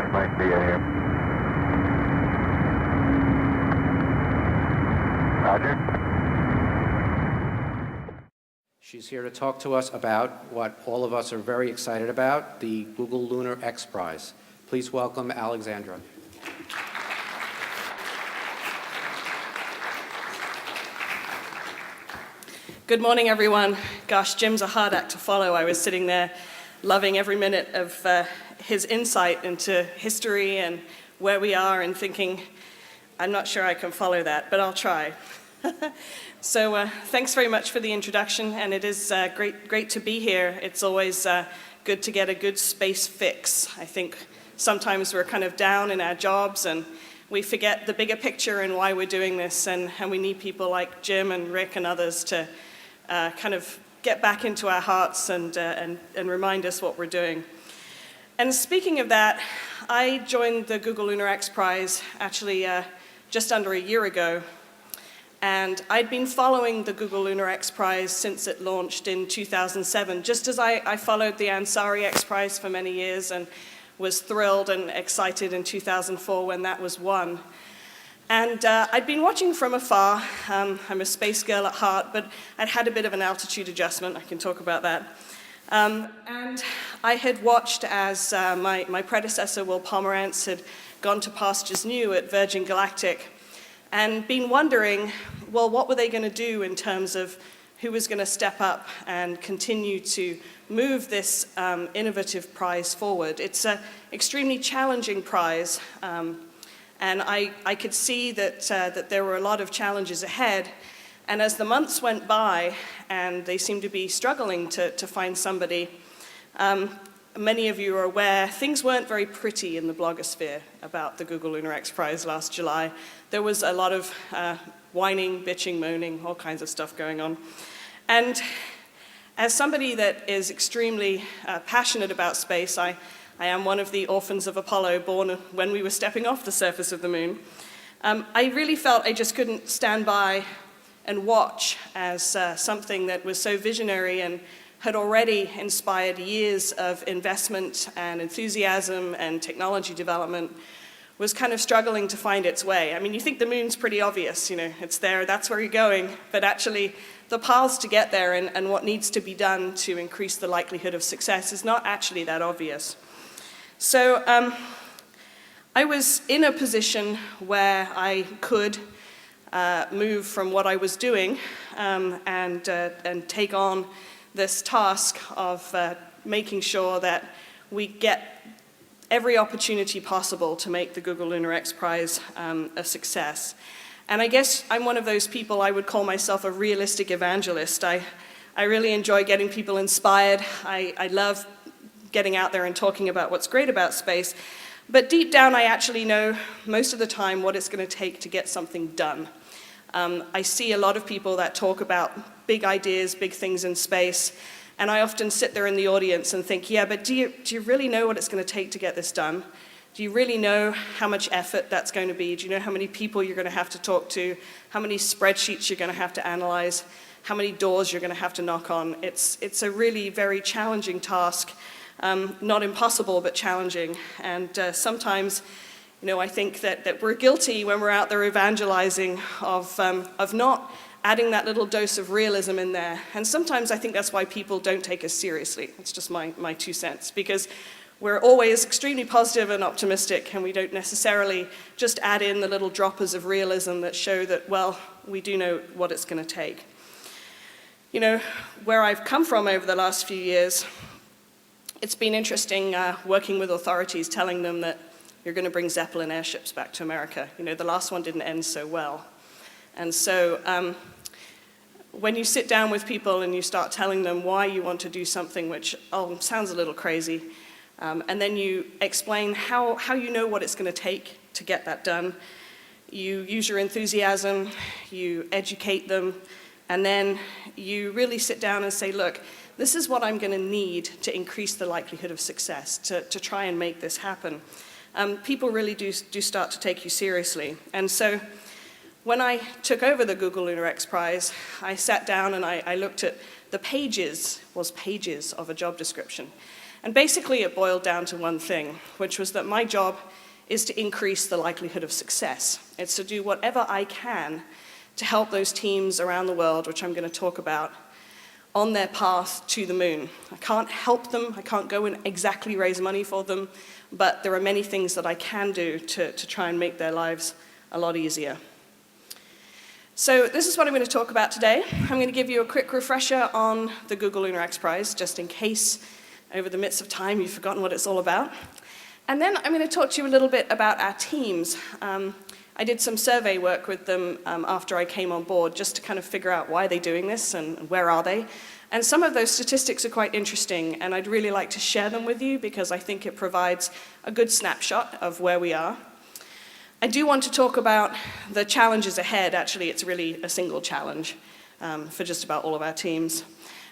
9:90 a.m. Roger. She's here to talk to us about what all of us are very excited about, the Google Lunar XPRIZE. Please welcome Alexandra. Good morning, everyone. Gosh, Jim's a hard act to follow. I was sitting there loving every minute of his insight into history and where we are and thinking, I'm not sure I can follow that, but I'll try. So thanks very much for the introduction, and it is great to be here. It's always good to get a good space fix. I think sometimes we're kind of down in our jobs and we forget the bigger picture and why we're doing this, and we need people like Jim and Rick and others to kind of get back into our hearts and remind us what we're doing. And speaking of that, I joined the Google Lunar XPRIZE actually just under a year ago. And I'd been following the Google Lunar XPRIZE since it launched in 2007, just as I followed the Ansari XPRIZE for many years and was thrilled and excited in 2004 when that was won. And I'd been watching from afar. I'm a space girl at heart, but I'd had a bit of an altitude adjustment. I can talk about that. And I had watched as my predecessor, Will Pomerantz, had gone to pastures new at Virgin Galactic and been wondering, well, what were they going to do in terms of who was going to step up and continue to move this innovative prize forward. It's an extremely challenging prize, and I could see that there were a lot of challenges ahead. And as the months went by, and they seemed to be struggling to find somebody, many of you are aware, things weren't very pretty in the blogosphere about the Google Lunar XPRIZE last July. There was a lot of whining, bitching, moaning, all kinds of stuff going on. And as somebody that is extremely passionate about space, I am one of the orphans of Apollo, born when we were stepping off the surface of the moon. I really felt I just couldn't stand by and watch as something that was so visionary and had already inspired years of investment and enthusiasm and technology development was kind of struggling to find its way. I mean, you think the moon's pretty obvious, you know, it's there, that's where you're going, but actually the paths to get there and what needs to be done to increase the likelihood of success is not actually that obvious. So I was in a position where I could move from what I was doing and take on this task of making sure that we get every opportunity possible to make the Google Lunar XPRIZE a success. And I guess I'm one of those people, I would call myself a realistic evangelist. I really enjoy getting people inspired. I love getting out there and talking about what's great about space. But deep down, I actually know most of the time what it's going to take to get something done. I see a lot of people that talk about big ideas, big things in space, and I often sit there in the audience and think, yeah, but do you really know what it's going to take to get this done? Do you really know how much effort that's going to be? Do you know how many people you're going to have to talk to, how many spreadsheets you're going to have to analyze, how many doors you're going to have to knock on? It's a really very challenging task, not impossible, but challenging. And sometimes, you know, I think that we're guilty when we're out there evangelizing of not adding that little dose of realism in there. And sometimes I think that's why people don't take us seriously. It's just my 2 cents, because we're always extremely positive and optimistic, and we don't necessarily just add in the little droppers of realism that show that, well, we do know what it's going to take. You know, where I've come from over the last few years, it's been interesting working with authorities, telling them that you're going to bring Zeppelin airships back to America. You know, the last one didn't end so well. And so when you sit down with people and you start telling them why you want to do something which sounds a little crazy, and then you explain how you know what it's going to take to get that done, you use your enthusiasm, you educate them, and then you really sit down and say, look, this is what I'm going to need to increase the likelihood of success, to try and make this happen. People really do start to take you seriously. And so when I took over the Google Lunar XPRIZE, I sat down and I looked at the pages of a job description. And basically it boiled down to one thing, which was that my job is to increase the likelihood of success. It's to do whatever I can to help those teams around the world, which I'm going to talk about, on their path to the moon. I can't help them, I can't go and exactly raise money for them, but there are many things that I can do to try and make their lives a lot easier. So this is what I'm going to talk about today. I'm going to give you a quick refresher on the Google Lunar XPRIZE, just in case over the midst of time you've forgotten what it's all about. And then I'm going to talk to you a little bit about our teams. I did some survey work with them after I came on board, just to kind of figure out why they're doing this and where are they. And some of those statistics are quite interesting, and I'd really like to share them with you because I think it provides a good snapshot of where we are. I do want to talk about the challenges ahead. Actually, it's really a single challenge for just about all of our teams.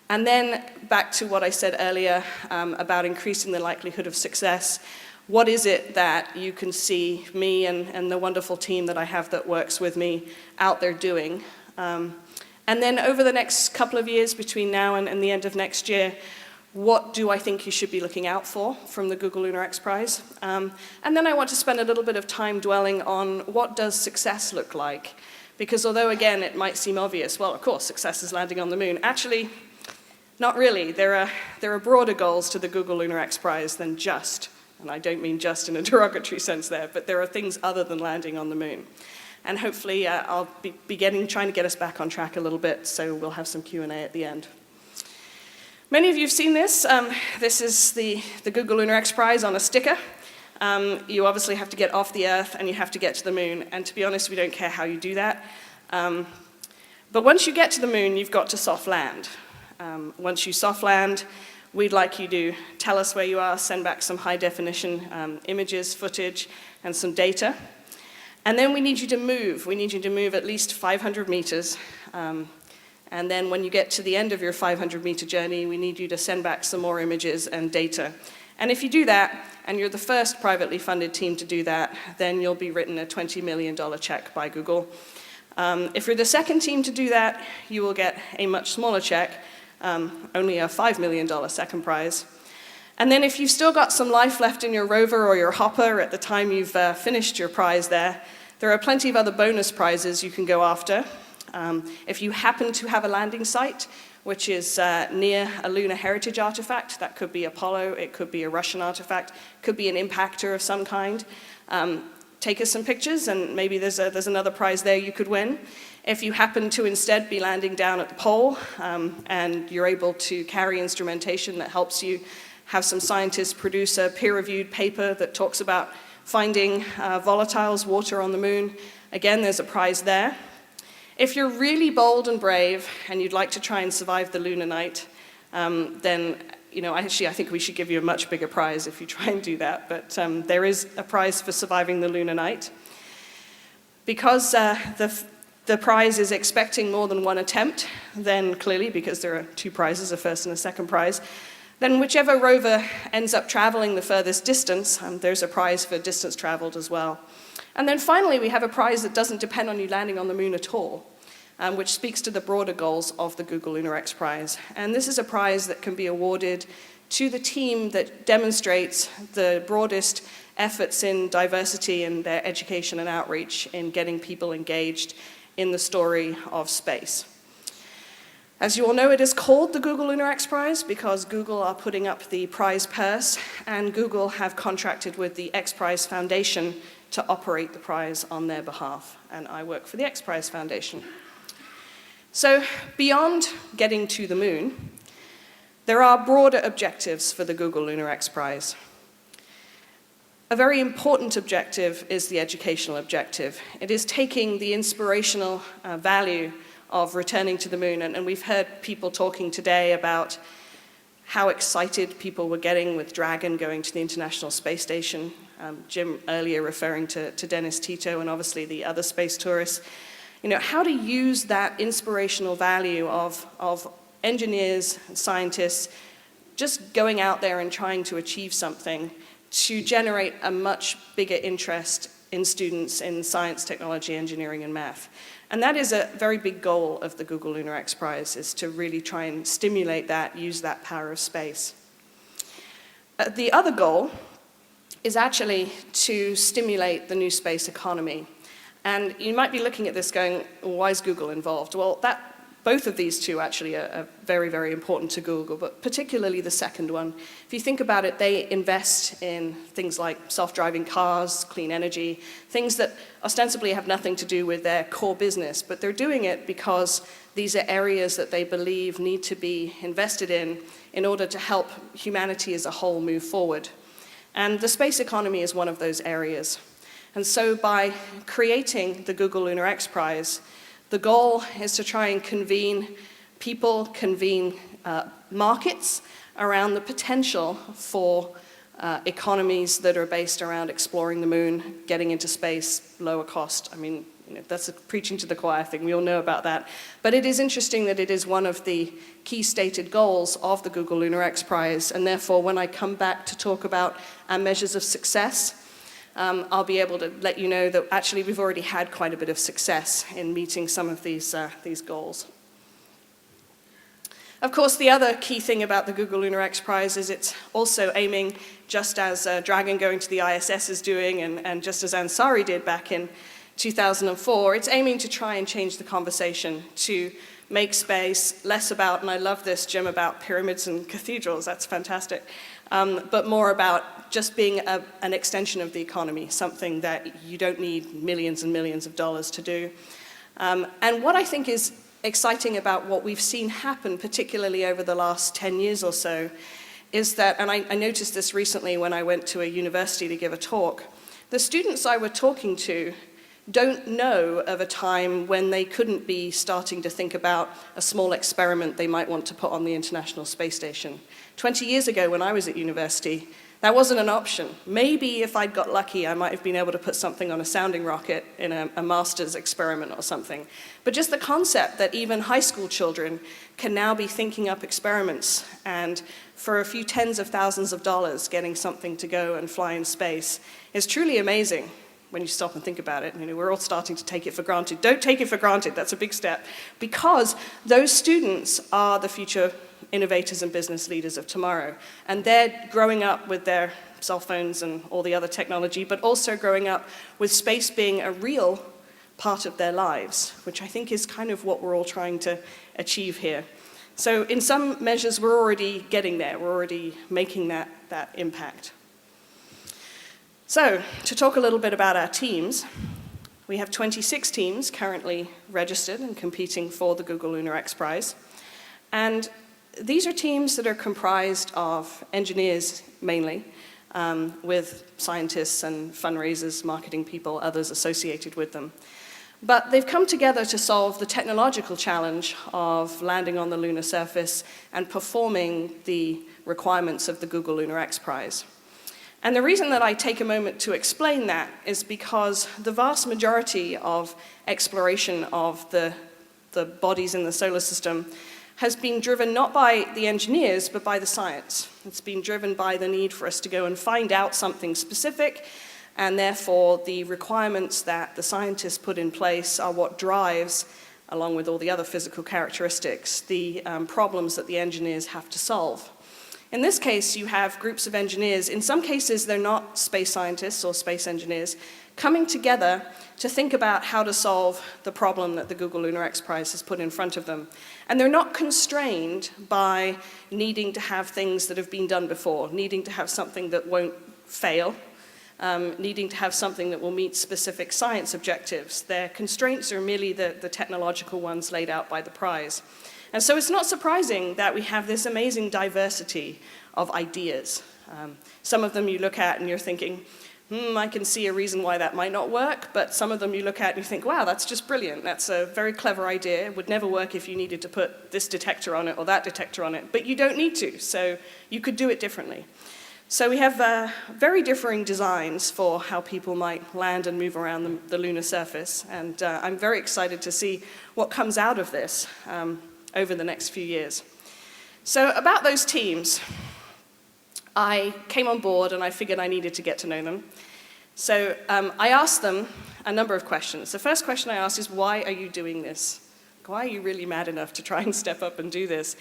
And then back to what I said earlier about increasing the likelihood of success. What is it that you can see me and the wonderful team that I have that works with me out there doing? And then over the next couple of years, between now and the end of next year, what do I think you should be looking out for from the Google Lunar XPRIZE? And then I want to spend a little bit of time dwelling on what does success look like? Because although, again, it might seem obvious, well, of course, success is landing on the moon. Actually, not really. There are broader goals to the Google Lunar XPRIZE than just, and I don't mean just in a derogatory sense there, but there are things other than landing on the moon. And hopefully I'll be trying to get us back on track a little bit, so we'll have some Q&A at the end. Many of you have seen this. This is the Google Lunar XPRIZE on a sticker. You obviously have to get off the Earth and you have to get to the moon, and to be honest, we don't care how you do that. But once you get to the moon, you've got to soft land. Once you soft land, we'd like you to tell us where you are, send back some high-definition images, footage, and some data. And then we need you to move. We need you to move at least 500 meters. And then when you get to the end of your 500-meter journey, we need you to send back some more images and data. And if you do that, and you're the first privately funded team to do that, then you'll be written a $20 million check by Google. If you're the second team to do that, you will get a much smaller check, only a $5 million second prize. And then if you've still got some life left in your rover or your hopper at the time you've finished your prize there are plenty of other bonus prizes you can go after. If you happen to have a landing site, which is near a lunar heritage artifact, that could be Apollo, it could be a Russian artifact, could be an impactor of some kind, take us some pictures and maybe there's another prize there you could win. If you happen to instead be landing down at the pole and you're able to carry instrumentation that helps you have some scientists produce a peer-reviewed paper that talks about finding volatiles, water on the moon, again, there's a prize there. If you're really bold and brave and you'd like to try and survive the lunar night, then actually I think we should give you a much bigger prize if you try and do that, but there is a prize for surviving the lunar night. Because the prize is expecting more than one attempt, then clearly, because there are two prizes, a first and a second prize, then whichever rover ends up traveling the furthest distance, there's a prize for distance traveled as well. And then finally, we have a prize that doesn't depend on you landing on the moon at all, which speaks to the broader goals of the Google Lunar XPRIZE. And this is a prize that can be awarded to the team that demonstrates the broadest efforts in diversity in their education and outreach in getting people engaged in the story of space. As you all know, it is called the Google Lunar XPRIZE because Google are putting up the prize purse, and Google have contracted with the XPRIZE Foundation to operate the prize on their behalf, and I work for the XPRIZE Foundation. So beyond getting to the moon, there are broader objectives for the Google Lunar XPRIZE. A very important objective is the educational objective. It is taking the inspirational value of returning to the moon, and we've heard people talking today about how excited people were getting with Dragon going to the International Space Station. Jim earlier referring to Dennis Tito and obviously the other space tourists. How to use that inspirational value of engineers and scientists just going out there and trying to achieve something to generate a much bigger interest in students in science, technology, engineering, and math. And that is a very big goal of the Google Lunar XPRIZE, is to really try and stimulate that, use that power of space. The other goal is actually to stimulate the new space economy. And you might be looking at this going, why is Google involved? Well, both of these two actually are very, very important to Google, but particularly the second one. If you think about it, they invest in things like self-driving cars, clean energy, things that ostensibly have nothing to do with their core business, but they're doing it because these are areas that they believe need to be invested in order to help humanity as a whole move forward. And the space economy is one of those areas. And so by creating the Google Lunar XPRIZE, the goal is to try and convene markets around the potential for economies that are based around exploring the moon, getting into space, lower cost. I mean, that's a preaching to the choir thing. We all know about that. But it is interesting that it is one of the key stated goals of the Google Lunar XPRIZE. And therefore, when I come back to talk about our measures of success, I'll be able to let you know that actually we've already had quite a bit of success in meeting some of these goals. Of course, the other key thing about the Google Lunar XPRIZE is it's also aiming, just as Dragon going to the ISS is doing, and just as Ansari did back in 2004, it's aiming to try and change the conversation, to make space less about, and I love this, Jim, about pyramids and cathedrals, that's fantastic, but more about just being an extension of the economy, something that you don't need millions and millions of dollars to do. And what I think is exciting about what we've seen happen, particularly over the last 10 years or so, is that, and I noticed this recently when I went to a university to give a talk, the students I were talking to don't know of a time when they couldn't be starting to think about a small experiment they might want to put on the International Space Station. 20 years ago when I was at university, that wasn't an option. Maybe if I'd got lucky, I might have been able to put something on a sounding rocket in a master's experiment or something. But just the concept that even high school children can now be thinking up experiments and for a few tens of thousands of dollars getting something to go and fly in space is truly amazing. When you stop and think about it, we're all starting to take it for granted. Don't take it for granted, that's a big step. Because those students are the future innovators and business leaders of tomorrow. And they're growing up with their cell phones and all the other technology, but also growing up with space being a real part of their lives, which I think is kind of what we're all trying to achieve here. So in some measures, we're already getting there. We're already making that impact. So, to talk a little bit about our teams, we have 26 teams currently registered and competing for the Google Lunar XPRIZE. And these are teams that are comprised of engineers mainly, with scientists and fundraisers, marketing people, others associated with them. But they've come together to solve the technological challenge of landing on the lunar surface and performing the requirements of the Google Lunar XPRIZE. And the reason that I take a moment to explain that is because the vast majority of exploration of the bodies in the solar system has been driven not by the engineers, but by the science. It's been driven by the need for us to go and find out something specific, and therefore the requirements that the scientists put in place are what drives, along with all the other physical characteristics, the problems that the engineers have to solve. In this case, you have groups of engineers. In some cases, they're not space scientists or space engineers, coming together to think about how to solve the problem that the Google Lunar XPRIZE has put in front of them. And they're not constrained by needing to have things that have been done before, needing to have something that won't fail, needing to have something that will meet specific science objectives. Their constraints are merely the technological ones laid out by the prize. And so it's not surprising that we have this amazing diversity of ideas. Some of them you look at and you're thinking, I can see a reason why that might not work, but some of them you look at and you think, wow, that's just brilliant. That's a very clever idea. It would never work if you needed to put this detector on it or that detector on it, but you don't need to, so you could do it differently. So we have very differing designs for how people might land and move around the lunar surface, and I'm very excited to see what comes out of this over the next few years. So about those teams, I came on board and I figured I needed to get to know them. So I asked them a number of questions. The first question I asked is, why are you doing this why are you really mad enough to try and step up and do this?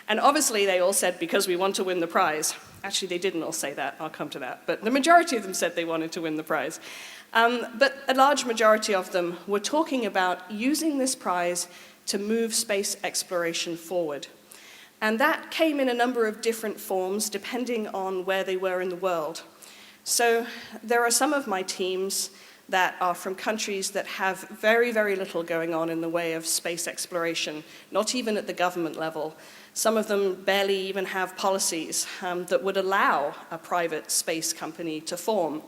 And obviously they all said, because we want to win the prize. Actually, they didn't all say that, I'll come to that. But the majority of them said they wanted to win the prize. But a large majority of them were talking about using this prize to move space exploration forward. And that came in a number of different forms, depending on where they were in the world. So there are some of my teams that are from countries that have very, very little going on in the way of space exploration, not even at the government level. Some of them barely even have policies that would allow a private space company to form.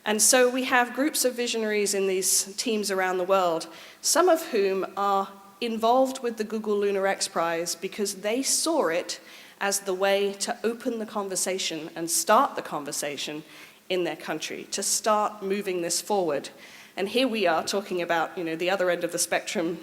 And so we have groups of visionaries in these teams around the world, some of whom are involved with the Google Lunar XPRIZE because they saw it as the way to open the conversation and start the conversation in their country, to start moving this forward. And here we are talking about, the other end of the spectrum,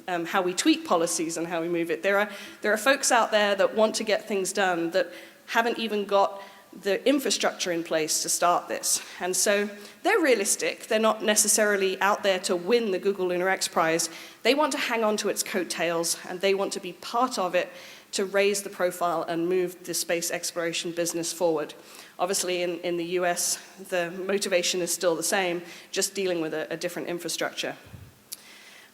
how we tweak policies and how we move it. There are folks out there that want to get things done that haven't even got the infrastructure in place to start this. And so they're realistic. They're not necessarily out there to win the Google Lunar XPRIZE. They want to hang on to its coattails, and they want to be part of it to raise the profile and move the space exploration business forward. Obviously, in the US, the motivation is still the same, just dealing with a different infrastructure.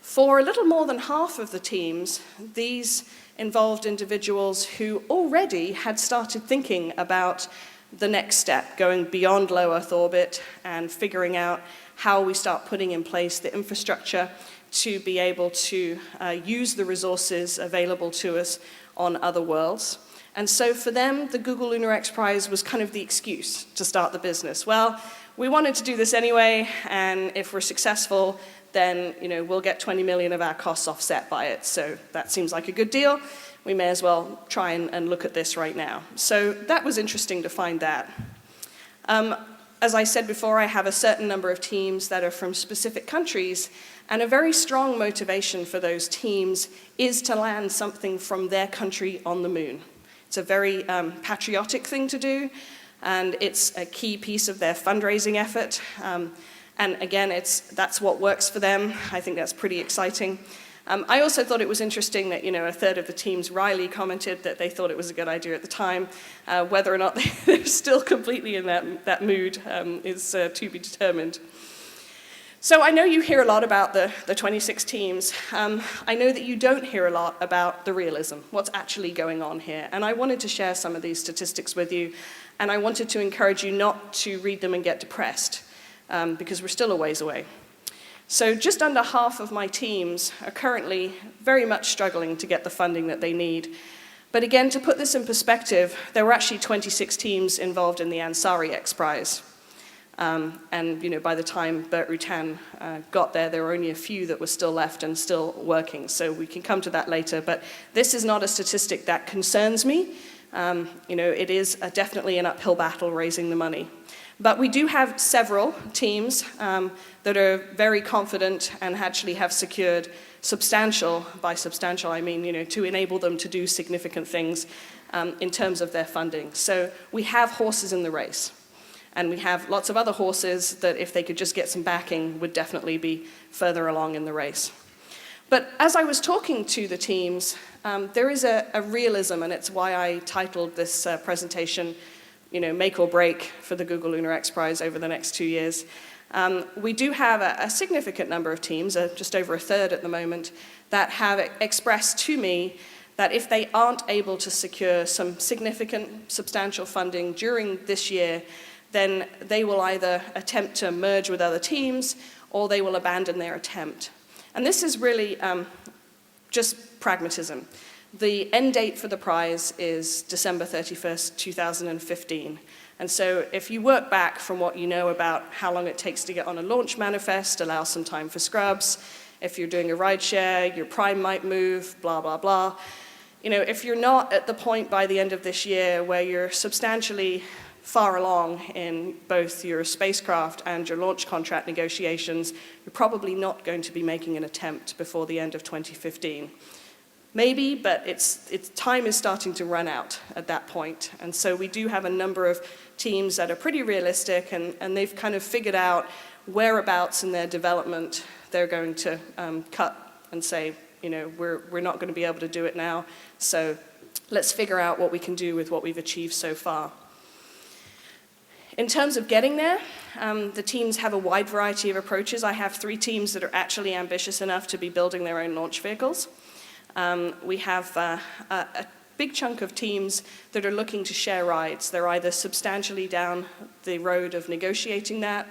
For a little more than half of the teams, these involved individuals who already had started thinking about the next step, going beyond low Earth orbit and figuring out how we start putting in place the infrastructure to be able to use the resources available to us on other worlds. And so for them, the Google Lunar XPRIZE was kind of the excuse to start the business. Well, we wanted to do this anyway, and if we're successful, then we'll get 20 million of our costs offset by it. So that seems like a good deal. We may as well try and look at this right now. So that was interesting to find that. As I said before, I have a certain number of teams that are from specific countries, and a very strong motivation for those teams is to land something from their country on the moon. It's a very patriotic thing to do, and it's a key piece of their fundraising effort. And again, that's what works for them. I think that's pretty exciting. I also thought it was interesting that a third of the teams, Riley commented that they thought it was a good idea at the time. Whether or not they're still completely in that mood is to be determined. So I know you hear a lot about the 26 teams. I know that you don't hear a lot about the realism, what's actually going on here. And I wanted to share some of these statistics with you, and I wanted to encourage you not to read them and get depressed, because we're still a ways away. So just under half of my teams are currently very much struggling to get the funding that they need. But again, to put this in perspective, there were actually 26 teams involved in the Ansari XPRIZE. And by the time Bert Rutan got there were only a few that were still left and still working. So we can come to that later. But this is not a statistic that concerns me. It is definitely an uphill battle raising the money. But we do have several teams that are very confident and actually have secured substantial, by substantial I mean, to enable them to do significant things in terms of their funding. So we have horses in the race. And we have lots of other horses that, if they could just get some backing, would definitely be further along in the race. But as I was talking to the teams, there is a realism, and it's why I titled this presentation, Make or Break for the Google Lunar XPRIZE over the next 2 years. We do have a significant number of teams, just over a third at the moment, that have expressed to me that if they aren't able to secure some significant, substantial funding during this year, then they will either attempt to merge with other teams or they will abandon their attempt. And this is really just pragmatism. The end date for the prize is December 31st, 2015. And so if you work back from what you know about how long it takes to get on a launch manifest, allow some time for scrubs, if you're doing a ride share, your prime might move, blah, blah, blah. If you're not at the point by the end of this year where you're substantially far along in both your spacecraft and your launch contract negotiations, you're probably not going to be making an attempt before the end of 2015. Maybe, but time is starting to run out at that point. And so we do have a number of teams that are pretty realistic, and they've kind of figured out whereabouts in their development they're going to cut and say, we're not going to be able to do it now. So let's figure out what we can do with what we've achieved so far. In terms of getting there, the teams have a wide variety of approaches. I have 3 teams that are actually ambitious enough to be building their own launch vehicles. We have a big chunk of teams that are looking to share rides. They're either substantially down the road of negotiating that,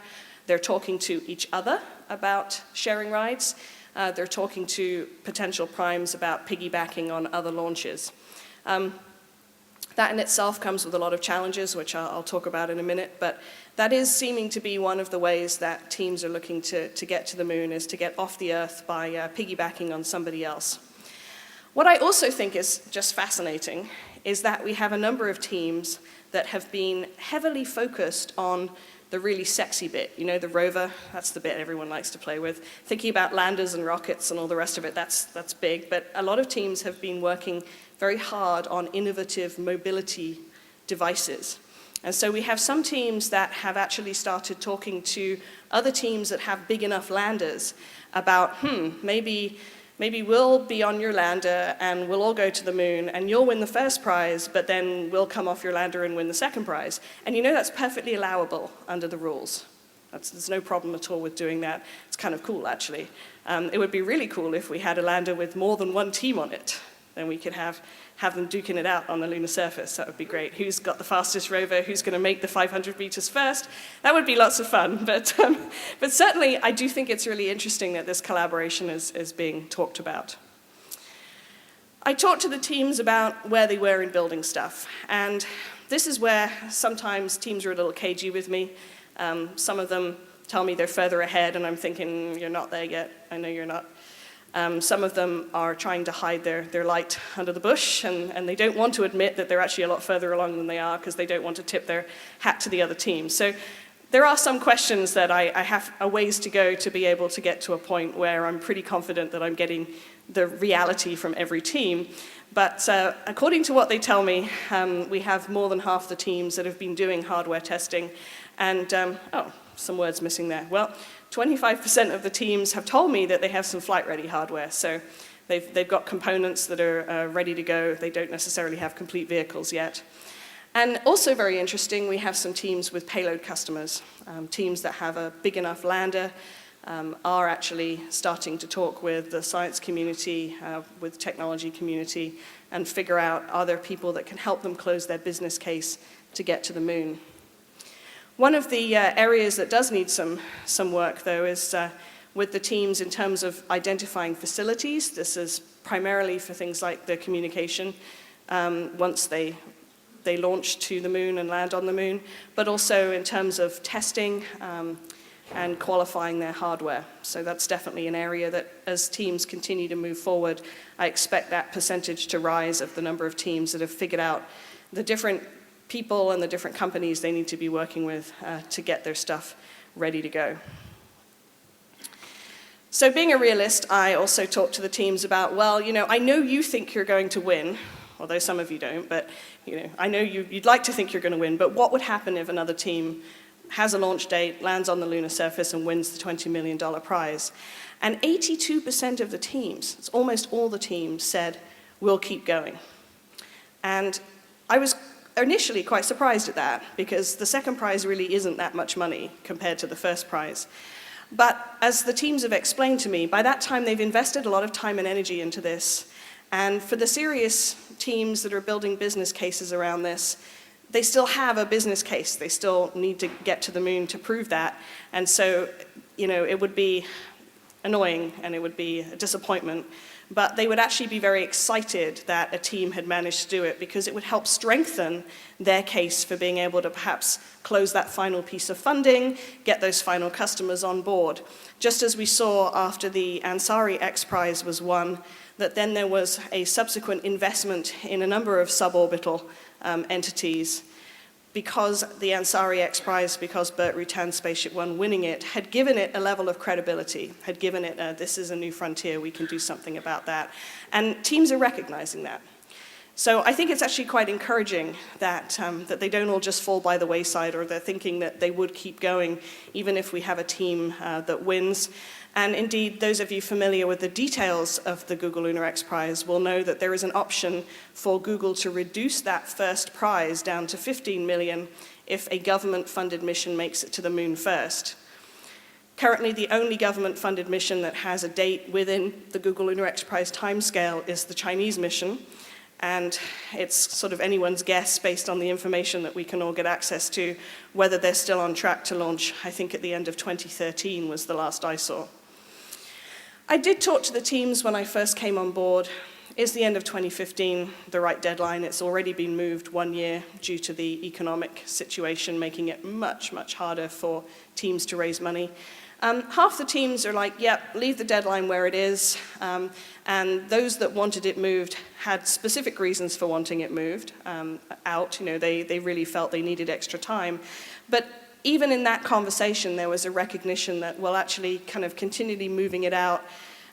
they're talking to each other about sharing rides, they're talking to potential primes about piggybacking on other launches. That in itself comes with a lot of challenges, which I'll talk about in a minute, but that is seeming to be one of the ways that teams are looking to get to the moon, is to get off the Earth by piggybacking on somebody else. What I also think is just fascinating is that we have a number of teams that have been heavily focused on the really sexy bit, the rover, that's the bit everyone likes to play with. Thinking about landers and rockets and all the rest of it, that's big, but a lot of teams have been working very hard on innovative mobility devices. And so we have some teams that have actually started talking to other teams that have big enough landers about, maybe we'll be on your lander and we'll all go to the moon and you'll win the first prize, but then we'll come off your lander and win the second prize. And that's perfectly allowable under the rules. There's no problem at all with doing that. It's kind of cool, actually. It would be really cool if we had a lander with more than one team on it. Then we could have them duking it out on the lunar surface. That would be great. Who's got the fastest rover? Who's going to make the 500 meters first? That would be lots of fun. But certainly, I do think it's really interesting that this collaboration is being talked about. I talked to the teams about where they were in building stuff. And this is where sometimes teams are a little cagey with me. Some of them tell me they're further ahead, and I'm thinking, you're not there yet. I know you're not. Some of them are trying to hide their light under the bush, and they don't want to admit that they're actually a lot further along than they are because they don't want to tip their hat to the other team. So there are some questions that I have a ways to go to be able to get to a point where I'm pretty confident that I'm getting the reality from every team. But according to what they tell me, we have more than half the teams that have been doing hardware testing. And, some words missing there. Well, 25% of the teams have told me that they have some flight-ready hardware. So they've got components that are ready to go. They don't necessarily have complete vehicles yet. And also very interesting, we have some teams with payload customers. Teams that have a big enough lander are actually starting to talk with the science community, with the technology community, and figure out, are there people that can help them close their business case to get to the moon? One of the areas that does need some work, though, is with the teams in terms of identifying facilities. This is primarily for things like the communication once they launch to the moon and land on the moon, but also in terms of testing and qualifying their hardware. So that's definitely an area that, as teams continue to move forward, I expect that percentage to rise of the number of teams that have figured out the different people and the different companies they need to be working with to get their stuff ready to go. So being a realist, I also talk to the teams about, well, I know you think you're going to win, although some of you don't, but I know you'd like to think you're going to win, but what would happen if another team has a launch date, lands on the lunar surface, and wins the $20 million prize? And 82% of the teams, it's almost all the teams, said, we'll keep going. And I was initially quite surprised at that, because the second prize really isn't that much money compared to the first prize. But as the teams have explained to me, by that time they've invested a lot of time and energy into this. And for the serious teams that are building business cases around this, they still have a business case. They still need to get to the moon to prove that. And so, it would be annoying and it would be a disappointment. But they would actually be very excited that a team had managed to do it, because it would help strengthen their case for being able to perhaps close that final piece of funding, get those final customers on board. Just as we saw after the Ansari XPRIZE was won, that then there was a subsequent investment in a number of suborbital entities, because the Ansari XPRIZE, because Burt Rutan's Spaceship One winning it, had given it a level of credibility, had given it this is a new frontier, we can do something about that. And teams are recognizing that. So I think it's actually quite encouraging that, that they don't all just fall by the wayside, or they're thinking that they would keep going even if we have a team that wins. And indeed, those of you familiar with the details of the Google Lunar XPRIZE will know that there is an option for Google to reduce that first prize down to 15 million if a government-funded mission makes it to the moon first. Currently, the only government-funded mission that has a date within the Google Lunar XPRIZE timescale is the Chinese mission. And it's sort of anyone's guess, based on the information that we can all get access to, whether they're still on track to launch. I think at the end of 2013 was the last I saw. I did talk to the teams when I first came on board. Is the end of 2015 the right deadline? It's already been moved 1 year due to the economic situation, making it much, much harder for teams to raise money. Half the teams are like, yep, leave the deadline where it is. And those that wanted it moved had specific reasons for wanting it moved out. You know, they really felt they needed extra time. But even in that conversation, there was a recognition that, well, actually kind of continually moving it out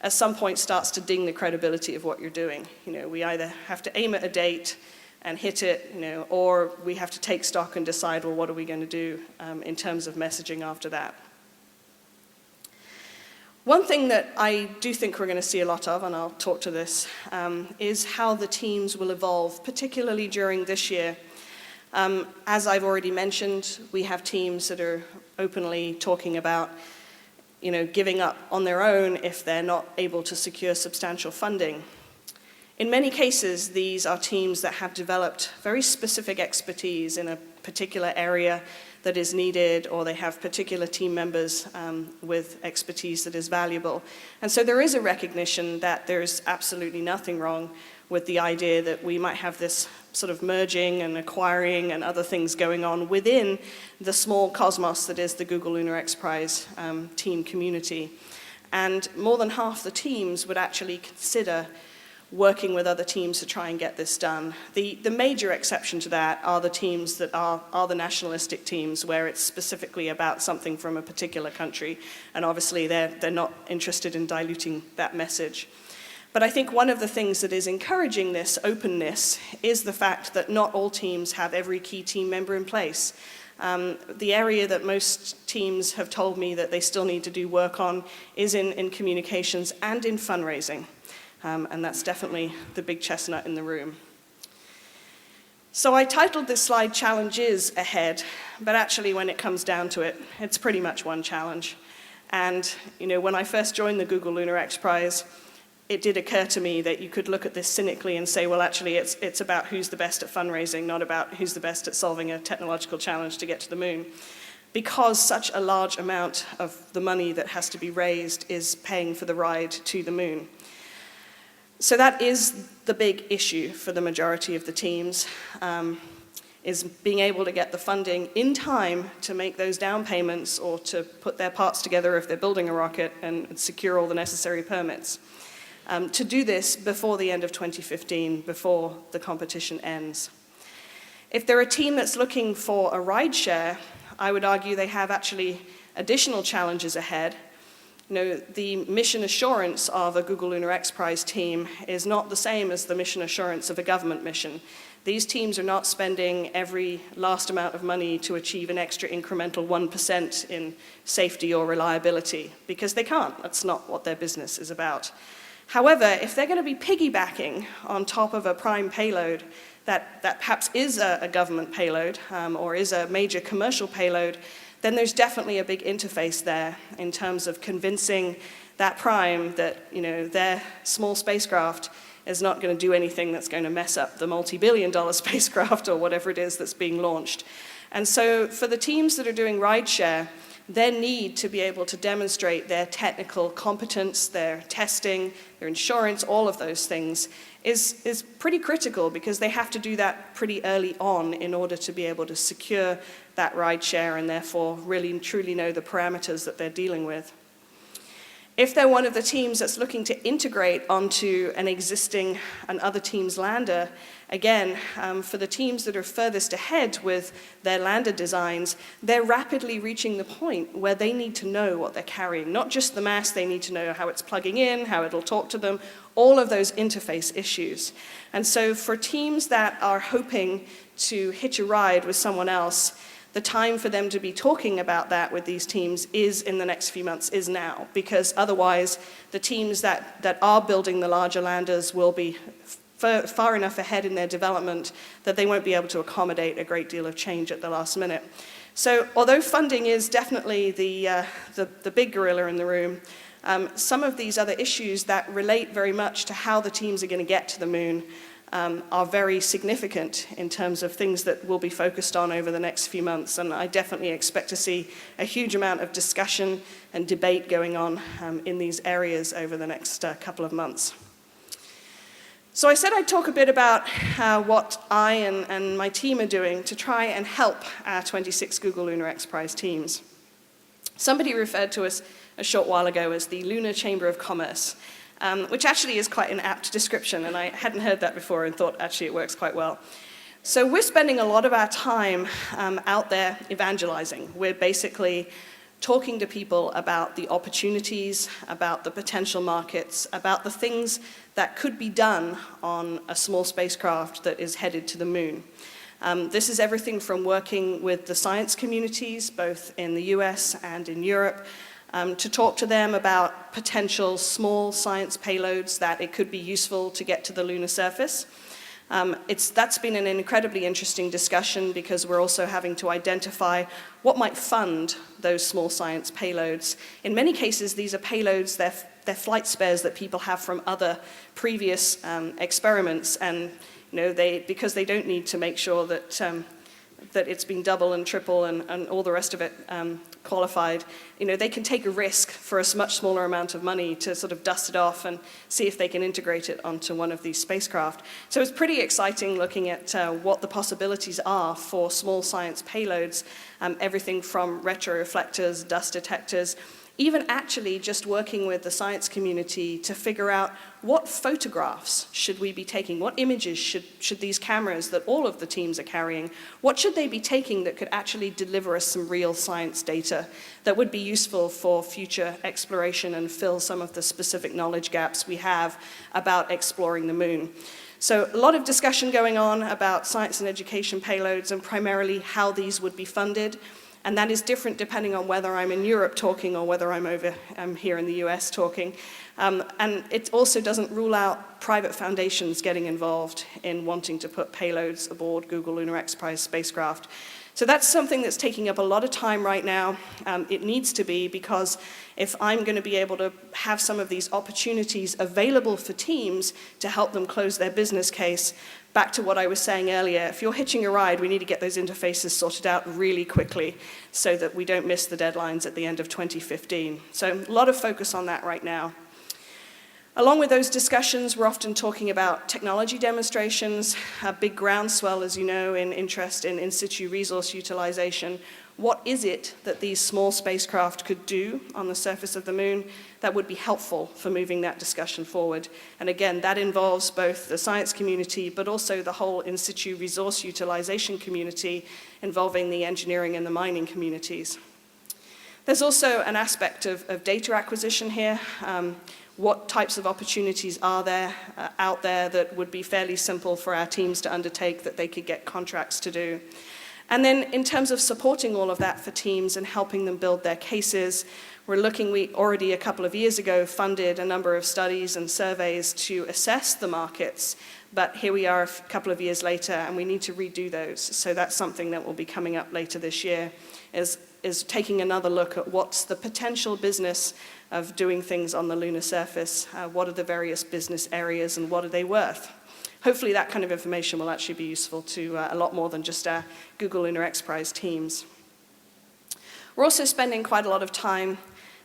at some point starts to ding the credibility of what you're doing. You know, we either have to aim at a date and hit it, you know, or we have to take stock and decide, well, what are we going to do in terms of messaging after that. One thing that I do think we're going to see a lot of, and I'll talk to this, is how the teams will evolve, particularly during this year. As I've already mentioned, we have teams that are openly talking about, you know, giving up on their own if they're not able to secure substantial funding. In many cases, these are teams that have developed very specific expertise in a particular area that is needed, or they have particular team members with expertise that is valuable. And so there is a recognition that there's absolutely nothing wrong with the idea that we might have this sort of merging and acquiring and other things going on within the small cosmos that is the Google Lunar XPRIZE team community. And more than half the teams would actually consider working with other teams to try and get this done. The major exception to that are the teams that are the nationalistic teams, where it's specifically about something from a particular country, and obviously they're not interested in diluting that message. But I think one of the things that is encouraging this openness is the fact that not all teams have every key team member in place. The area that most teams have told me that they still need to do work on is in communications and in fundraising. And that's definitely the big chestnut in the room. So I titled this slide Challenges Ahead, but actually when it comes down to it, it's pretty much one challenge. And you know, when I first joined the Google Lunar XPRIZE, it did occur to me that you could look at this cynically and say, well, actually it's about who's the best at fundraising, not about who's the best at solving a technological challenge to get to the moon. Because such a large amount of the money that has to be raised is paying for the ride to the moon. So that is the big issue for the majority of the teams, is being able to get the funding in time to make those down payments or to put their parts together if they're building a rocket and secure all the necessary permits. To do this before the end of 2015, before the competition ends. If they're a team that's looking for a ride share, I would argue they have actually additional challenges ahead. You know, the mission assurance of a Google Lunar XPRIZE team is not the same as the mission assurance of a government mission. These teams are not spending every last amount of money to achieve an extra incremental 1% in safety or reliability, because they can't. That's not what their business is about. However, if they're going to be piggybacking on top of a prime payload that perhaps is a government payload or is a major commercial payload, then there's definitely a big interface there in terms of convincing that prime that, you know, their small spacecraft is not going to do anything that's going to mess up the multi-billion-dollar spacecraft or whatever it is that's being launched. And so for the teams that are doing rideshare, their need to be able to demonstrate their technical competence, their testing, their insurance, all of those things is pretty critical, because they have to do that pretty early on in order to be able to secure that ride share and therefore really and truly know the parameters that they're dealing with. If they're one of the teams that's looking to integrate onto an existing and other teams' lander, again, for the teams that are furthest ahead with their lander designs, they're rapidly reaching the point where they need to know what they're carrying. Not just the mass, they need to know how it's plugging in, how it'll talk to them, all of those interface issues. And so for teams that are hoping to hitch a ride with someone else, the time for them to be talking about that with these teams is in the next few months, is now, because otherwise the teams that are building the larger landers will be far enough ahead in their development that they won't be able to accommodate a great deal of change at the last minute. So although funding is definitely the big gorilla in the room, some of these other issues that relate very much to how the teams are going to get to the moon are very significant in terms of things that we'll be focused on over the next few months. And I definitely expect to see a huge amount of discussion and debate going on in these areas over the next couple of months. So I said I'd talk a bit about what I and my team are doing to try and help our 26 Google Lunar XPRIZE teams. Somebody referred to us a short while ago as the Lunar Chamber of Commerce. Which actually is quite an apt description, and I hadn't heard that before and thought actually it works quite well. So we're spending a lot of our time out there evangelizing. We're basically talking to people about the opportunities, about the potential markets, about the things that could be done on a small spacecraft that is headed to the moon. This is everything from working with the science communities, both in the US and in Europe, to talk to them about potential small science payloads that it could be useful to get to the lunar surface. That's been an incredibly interesting discussion because we're also having to identify what might fund those small science payloads. In many cases, these are payloads, they're flight spares that people have from other previous experiments, and because they don't need to make sure that it's been double and triple and all the rest of it qualified, they can take a risk for a much smaller amount of money to sort of dust it off and see if they can integrate it onto one of these spacecraft. So it's pretty exciting looking at what the possibilities are for small science payloads, everything from retroreflectors, dust detectors, even actually just working with the science community to figure out what photographs should we be taking, what images should these cameras that all of the teams are carrying, what should they be taking that could actually deliver us some real science data that would be useful for future exploration and fill some of the specific knowledge gaps we have about exploring the moon. So a lot of discussion going on about science and education payloads and primarily how these would be funded. And that is different depending on whether I'm in Europe talking or whether I'm here in the US talking. And it also doesn't rule out private foundations getting involved in wanting to put payloads aboard Google Lunar XPRIZE spacecraft. So that's something that's taking up a lot of time right now. It needs to be, because if I'm going to be able to have some of these opportunities available for teams to help them close their business case, back to what I was saying earlier, if you're hitching a ride, we need to get those interfaces sorted out really quickly so that we don't miss the deadlines at the end of 2015. So a lot of focus on that right now. Along with those discussions, we're often talking about technology demonstrations, a big groundswell, as you know, in interest in situ resource utilization. What is it that these small spacecraft could do on the surface of the moon that would be helpful for moving that discussion forward? And again, that involves both the science community, but also the whole in situ resource utilization community involving the engineering and the mining communities. There's also an aspect of data acquisition here. What types of opportunities are there out there that would be fairly simple for our teams to undertake that they could get contracts to do? And then in terms of supporting all of that for teams and helping them build their cases, we already a couple of years ago funded a number of studies and surveys to assess the markets, but here we are a couple of years later and we need to redo those. So that's something that will be coming up later this year, is taking another look at what's the potential business of doing things on the lunar surface, what are the various business areas and what are they worth? Hopefully that kind of information will actually be useful to a lot more than just our Google Lunar XPRIZE teams. We're also spending quite a lot of time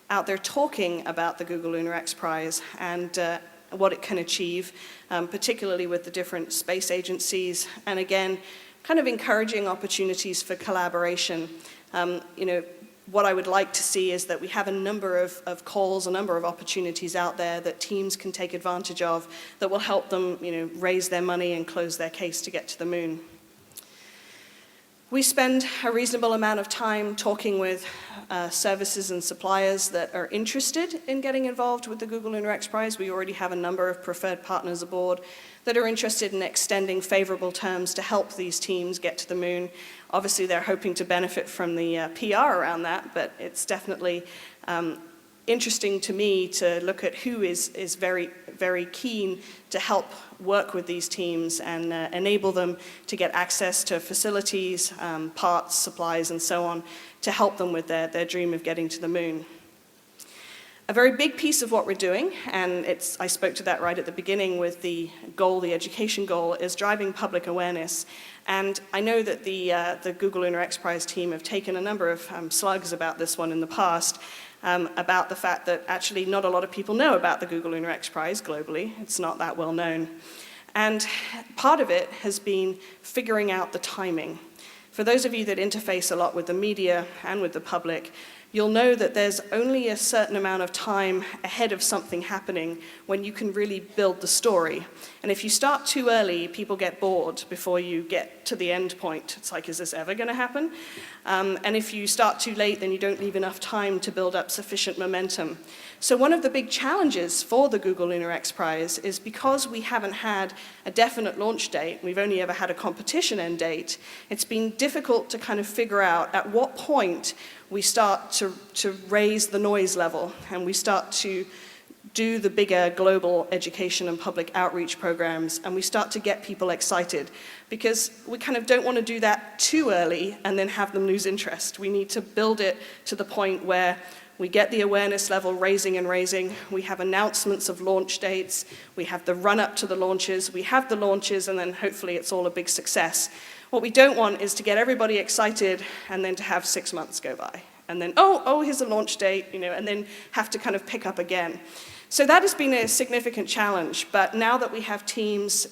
out there talking about the Google Lunar XPRIZE and what it can achieve, particularly with the different space agencies, and again, kind of encouraging opportunities for collaboration. what I would like to see is that we have a number of calls, a number of opportunities out there that teams can take advantage of that will help them, raise their money and close their case to get to the moon. We spend a reasonable amount of time talking with services and suppliers that are interested in getting involved with the Google Lunar XPRIZE. We already have a number of preferred partners aboard that are interested in extending favorable terms to help these teams get to the moon. Obviously, they're hoping to benefit from the PR around that, but it's definitely interesting to me to look at who is very, very keen to help work with these teams and enable them to get access to facilities, parts, supplies, and so on to help them with their dream of getting to the moon. A very big piece of what we're doing, and I spoke to that right at the beginning with the goal, the education goal, is driving public awareness. And I know that the Google Lunar XPRIZE team have taken a number of slugs about this one in the past, about the fact that actually not a lot of people know about the Google Lunar XPRIZE globally. It's not that well known. And part of it has been figuring out the timing. For those of you that interface a lot with the media and with the public, you'll know that there's only a certain amount of time ahead of something happening when you can really build the story. And if you start too early, people get bored before you get to the end point. It's like, is this ever going to happen? And if you start too late, then you don't leave enough time to build up sufficient momentum. So one of the big challenges for the Google Lunar XPRIZE is because we haven't had a definite launch date, we've only ever had a competition end date, it's been difficult to kind of figure out at what point we start to raise the noise level and we start to do the bigger global education and public outreach programs, and we start to get people excited, because we kind of don't want to do that too early and then have them lose interest. We need to build it to the point where we get the awareness level raising and raising, we have announcements of launch dates, we have the run-up to the launches, we have the launches, and then hopefully it's all a big success. What we don't want is to get everybody excited and then to have 6 months go by. And then, oh, here's a launch date, and then have to kind of pick up again. So that has been a significant challenge, but now that we have teams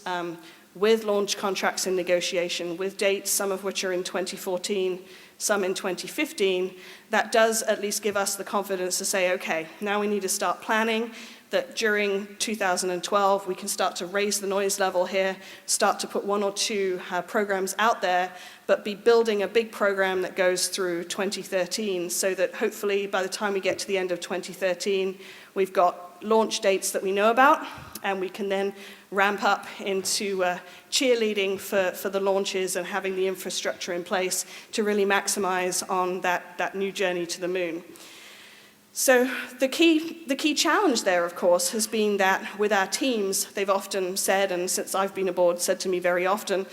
with launch contracts in negotiation, with dates, some of which are in 2014, some in 2015, that does at least give us the confidence to say, okay, now we need to start planning, that during 2012 we can start to raise the noise level here, start to put 1 or 2 programs out there, but be building a big program that goes through 2013, so that hopefully by the time we get to the end of 2013, we've got launch dates that we know about, and we can then ramp up into cheerleading for the launches and having the infrastructure in place to really maximize on that new journey to the moon. So the key challenge there, of course, has been that with our teams, they've often said, and since I've been aboard, said to me very often,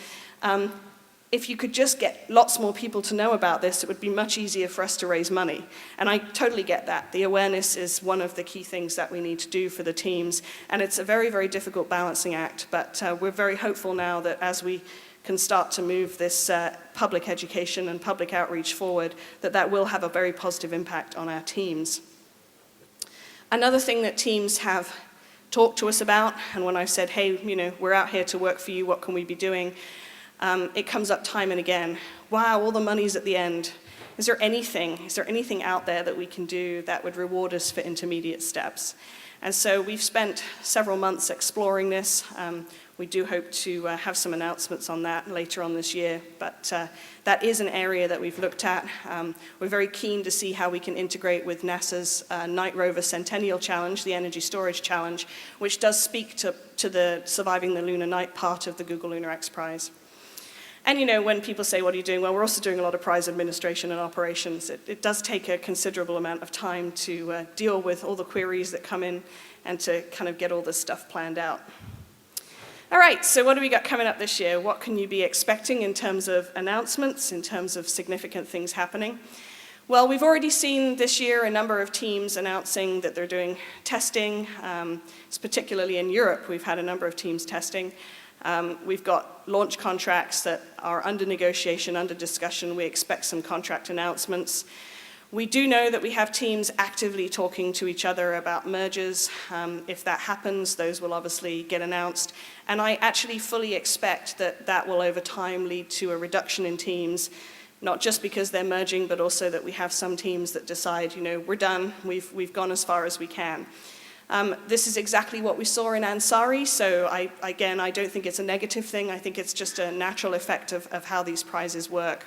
if you could just get lots more people to know about this, it would be much easier for us to raise money. And I totally get that. The awareness is one of the key things that we need to do for the teams, and it's a very, very difficult balancing act, but we're very hopeful now that as we can start to move this public education and public outreach forward, that will have a very positive impact on our teams. Another thing that teams have talked to us about, and when I've said, hey, we're out here to work for you, what can we be doing? It comes up time and again. Wow, all the money's at the end. Is there anything out there that we can do that would reward us for intermediate steps? And so we've spent several months exploring this. We do hope to have some announcements on that later on this year, but that is an area that we've looked at. We're very keen to see how we can integrate with NASA's Night Rover Centennial Challenge, the Energy Storage Challenge, which does speak to the surviving the lunar night part of the Google Lunar XPRIZE. And when people say, what are you doing? Well, we're also doing a lot of prize administration and operations. It does take a considerable amount of time to deal with all the queries that come in and to kind of get all this stuff planned out. All right, so what do we got coming up this year? What can you be expecting in terms of announcements, in terms of significant things happening? Well, we've already seen this year a number of teams announcing that they're doing testing. Particularly in Europe, we've had a number of teams testing. We've got launch contracts that are under negotiation, under discussion. We expect some contract announcements. We do know that we have teams actively talking to each other about mergers. If that happens, those will obviously get announced. And I actually fully expect that will over time lead to a reduction in teams, not just because they're merging, but also that we have some teams that decide, we're done, we've gone as far as we can. This is exactly what we saw in Ansari, so again, I don't think it's a negative thing. I think it's just a natural effect of how these prizes work.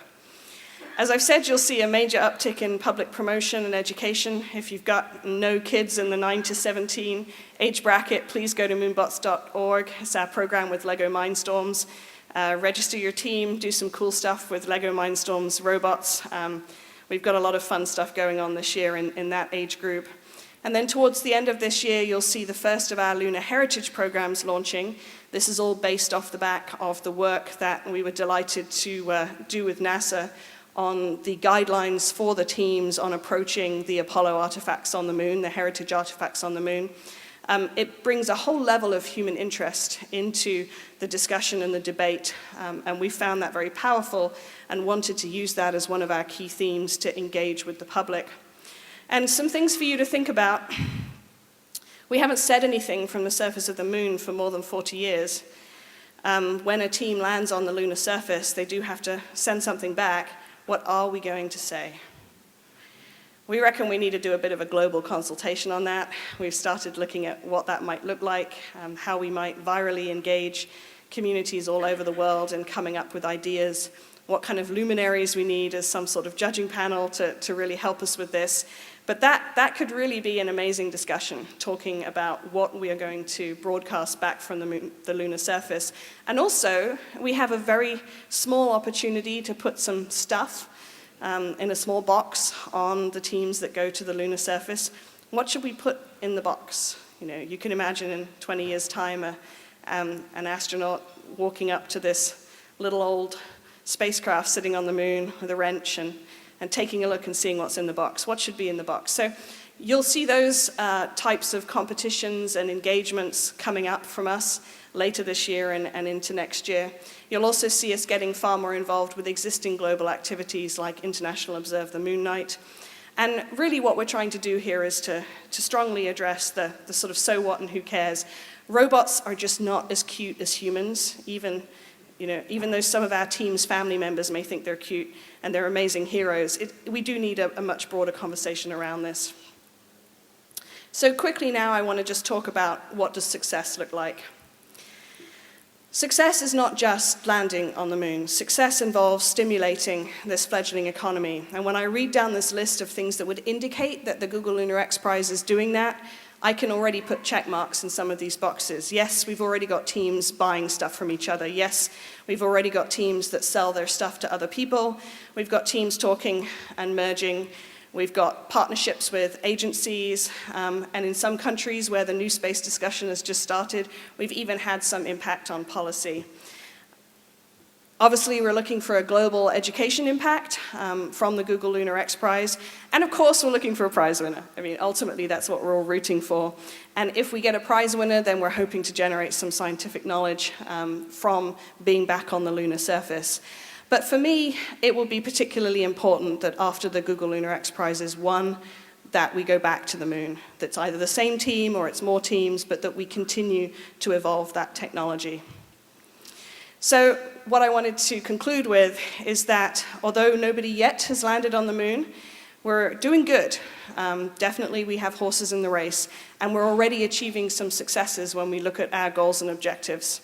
As I've said, you'll see a major uptick in public promotion and education. If you've got no kids in the 9 to 17 age bracket, please go to moonbots.org. It's our program with LEGO Mindstorms. Register your team, do some cool stuff with LEGO Mindstorms robots. We've got a lot of fun stuff going on this year in that age group. And then towards the end of this year, you'll see the first of our Lunar Heritage programs launching. This is all based off the back of the work that we were delighted to do with NASA on the guidelines for the teams on approaching the Apollo artifacts on the moon, the heritage artifacts on the moon. It brings a whole level of human interest into the discussion and the debate, and we found that very powerful and wanted to use that as one of our key themes to engage with the public. And some things for you to think about. We haven't said anything from the surface of the moon for more than 40 years. When a team lands on the lunar surface, they do have to send something back. What are we going to say? We reckon we need to do a bit of a global consultation on that. We've started looking at what that might look like, how we might virally engage communities all over the world and coming up with ideas, what kind of luminaries we need as some sort of judging panel to really help us with this. But that could really be an amazing discussion, talking about what we are going to broadcast back from the lunar surface. And also, we have a very small opportunity to put some stuff in a small box on the teams that go to the lunar surface. What should we put in the box? You can imagine in 20 years' time an astronaut walking up to this little old spacecraft sitting on the moon with a wrench and taking a look and seeing what's in the box. What should be in the box? So you'll see those types of competitions and engagements coming up from us later this year and into next year. You'll also see us getting far more involved with existing global activities like International Observe the Moon Night. And really what we're trying to do here is to strongly address the sort of so what and who cares. Robots are just not as cute as humans, even though some of our team's family members may think they're cute and they're amazing heroes. We do need a much broader conversation around this. So quickly now, I want to just talk about what does success look like. Success is not just landing on the moon. Success involves stimulating this fledgling economy. And when I read down this list of things that would indicate that the Google Lunar XPRIZE is doing that, I can already put check marks in some of these boxes. Yes, we've already got teams buying stuff from each other. Yes, we've already got teams that sell their stuff to other people. We've got teams talking and merging. We've got partnerships with agencies, and in some countries where the NewSpace discussion has just started, we've even had some impact on policy. Obviously, we're looking for a global education impact from the Google Lunar XPRIZE, and of course, we're looking for a prize winner. I mean, ultimately, that's what we're all rooting for. And if we get a prize winner, then we're hoping to generate some scientific knowledge from being back on the lunar surface. But for me, it will be particularly important that after the Google Lunar XPRIZE is won, that we go back to the moon. That's either the same team or it's more teams, but that we continue to evolve that technology. So what I wanted to conclude with is that although nobody yet has landed on the moon, we're doing good. Definitely we have horses in the race, and we're already achieving some successes when we look at our goals and objectives.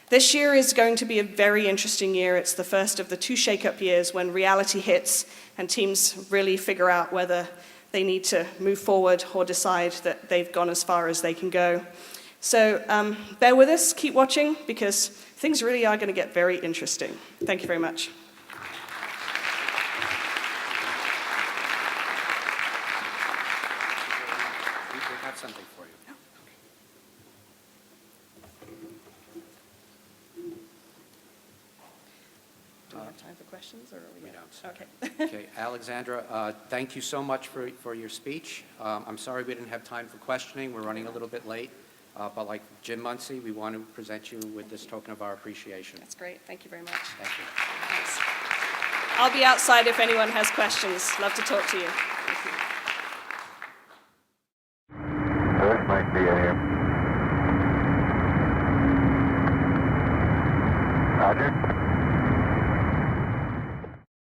This year is going to be a very interesting year. It's the first of the 2 shake-up years when reality hits and teams really figure out whether they need to move forward or decide that they've gone as far as they can go. So bear with us, keep watching, because things really are going to get very interesting. Thank you very much. We have something for you. Do we have time for questions, or are we We don't. Okay. Okay, Alexandra, thank you so much for your speech. I'm sorry we didn't have time for questioning. We're running a little bit late. But like Jim Muncie, we want to present you with this token of our appreciation. That's great. Thank you very much. Thank you. Thanks. I'll be outside if anyone has questions. Love to talk to you. Thank you. This might be AM. Roger.